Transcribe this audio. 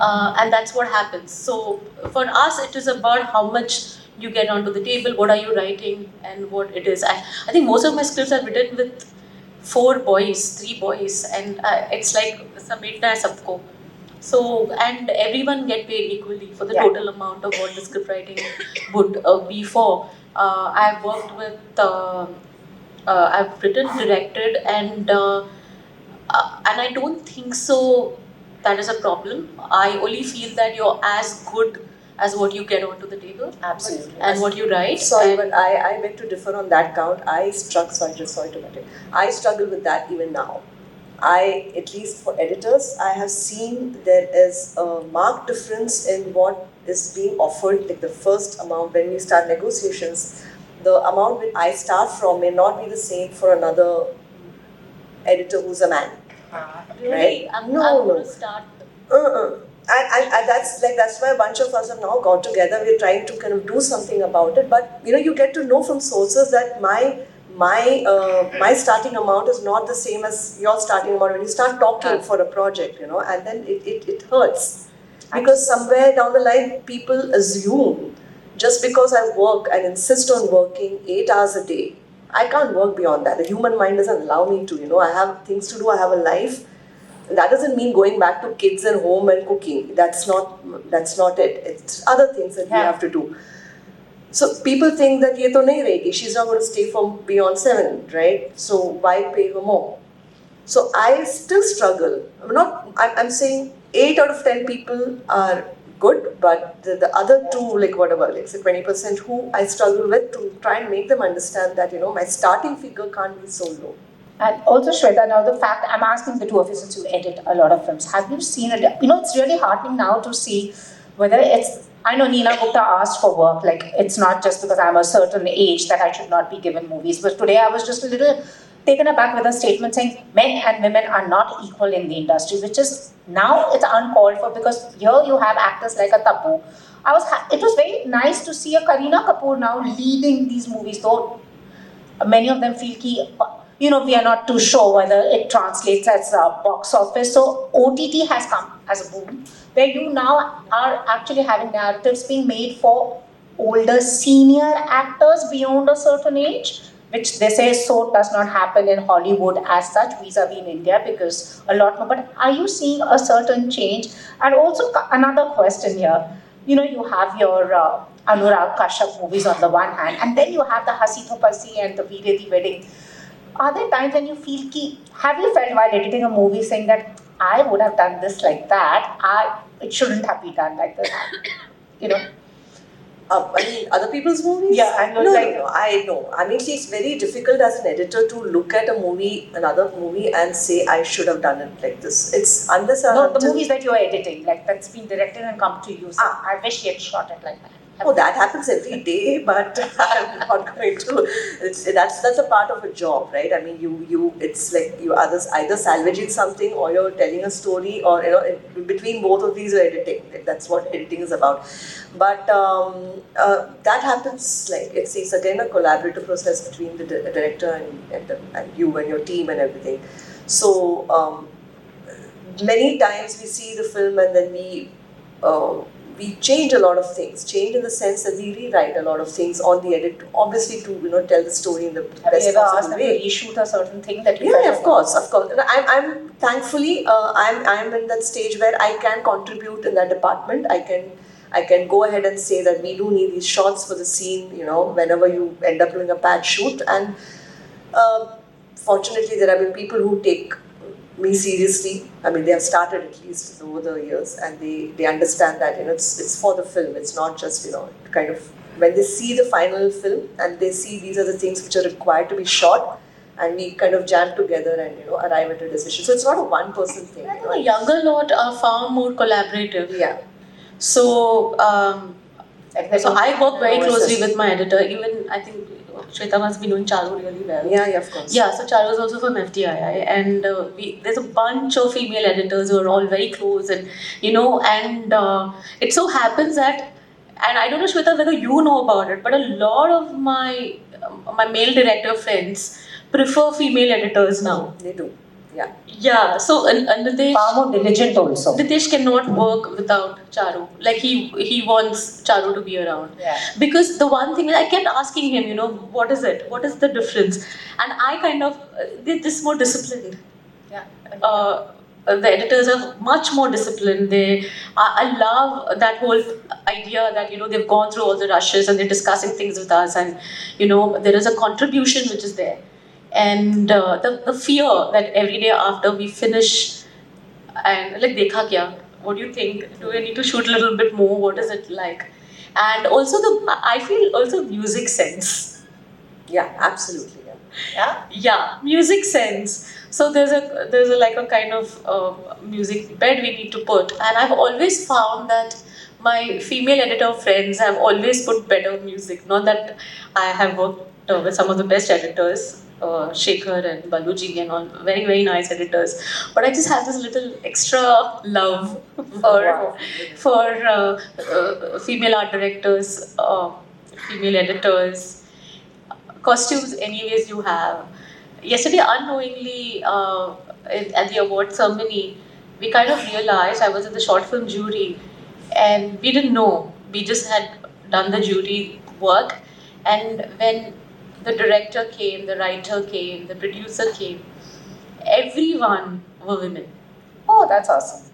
and that's what happens. So for us, it is about how much you get onto the table, what are you writing, and what it is. I think most of my scripts are written with three boys, and it's like sametna hai sabko. So, and everyone get paid equally for the total amount of what the script writing would be for. I've worked with, I've written, directed, and I don't think so that is a problem. I only feel that you're as good as what you get onto the table. Absolutely. And what you write. Sorry, but I beg to differ on that count. Sorry to cut it. I struggle with that even now. At least for editors, I have seen there is a marked difference in what is being offered, like the first amount when we start negotiations. The amount that I start from may not be the same for another editor who's a man. Really? Right? I'm going to start. And that's why a bunch of us have now got together. We're trying to kind of do something about it. But you get to know from sources that my starting amount is not the same as your starting amount when you start talking for a project, and then it hurts. Because somewhere down the line, people assume just because I work and insist on working 8 hours a day, I can't work beyond that. The human mind doesn't allow me to, I have things to do, I have a life. That doesn't mean going back to kids and home and cooking. That's not it. It's other things that we have to do. So people think that ye to nahi rahegi, she's not going to stay for beyond 7, right? So why pay her more? So I still struggle. I'm saying 8 out of 10 people are good, but the other two, like whatever, like say 20% who I struggle with to try and make them understand that, my starting figure can't be so low. And also, Shweta, now the fact, I'm asking the two of you since you edit a lot of films, have you seen it? It's really heartening now to see whether it's, I know Neela Gupta asked for work, like it's not just because I'm a certain age that I should not be given movies, but today I was just a little taken aback with a statement saying men and women are not equal in the industry, which is now it's uncalled for because here you have actors like a Tapu. It was very nice to see a Kareena Kapoor now leading these movies, though many of them feel key. We are not too sure whether it translates as a box office. So OTT has come as a boom, where you now are actually having narratives being made for older senior actors beyond a certain age, which they say so does not happen in Hollywood as such, vis-a-vis in India, because a lot more. But are you seeing a certain change? And also another question here, you have your Anurag Kashyap movies on the one hand, and then you have the Hasi Thupasi and the Veere Di Wedding. Are there times when you feel have you felt while editing a movie saying that I would have done this like that, it shouldn't have been done like this, other people's movies? Yeah, and no, I know. I mean, it's very difficult as an editor to look at another movie, and say I should have done it like this. It's unless the movies that you're editing, like that's been directed and come to you. So I wish you had shot it like that. Oh, that happens every day, but I'm not going to. That's a part of a job, right? I mean, it's like you either salvaging something or you're telling a story, or between both of these, you're editing. That's what editing is about. But that happens. Like it's again a collaborative process between the director and you and your team and everything. So many times we see the film and then we change a lot of things. Change in the sense that we rewrite a lot of things on the edit, obviously to tell the story in the best possible way. Have you ever asked them to reshoot a certain thing that you? Yeah, of course. I'm thankfully I'm in that stage where I can contribute in that department. I can go ahead and say that we do need these shots for the scene. Whenever you end up doing a pad shoot, and fortunately there have been people who take me seriously. I mean, they have started at least over the years, and they understand that it's for the film. It's not just kind of when they see the final film and they see these are the things which are required to be shot, and we kind of jam together and arrive at a decision. So it's not a one-person thing. I think the younger lot are far more collaborative. Yeah. So I work very closely with my editor. Even I think Shweta must be knowing Charu really well. Yeah, of course. Yeah, so Charu is also from FTII, and there's a bunch of female editors who are all very close, and it so happens that, and I don't know, Shweta, whether you know about it, but a lot of my male director friends prefer female editors now. They do. Yeah. Yeah, so and Far more diligent also. Nitesh cannot work without Charu. Like he wants Charu to be around. Yeah. Because the one thing I kept asking him, what is it? What is the difference? And I kind of they're just more disciplined. Yeah. The editors are much more disciplined. I love that whole idea that they've gone through all the rushes and they're discussing things with us, and there is a contribution which is there, and the fear that every day after we finish and like dekha kya, what do you think? Do we need to shoot a little bit more? What is it like? And also I feel also music sense. Yeah, absolutely. Yeah. Yeah, music sense. So there's a like a kind of music bed we need to put, and I've always found that my female editor friends have always put better music. Not that I have worked with some of the best editors, Shekhar and Baluji and all, very very nice editors. But I just have this little extra love for female art directors, female editors, costumes anyways you have. Yesterday unknowingly at the award ceremony, we kind of realized, I was in the short film jury, and we didn't know, we just had done the jury work, and when the director came, the writer came, the producer came, everyone were women. Oh, that's awesome.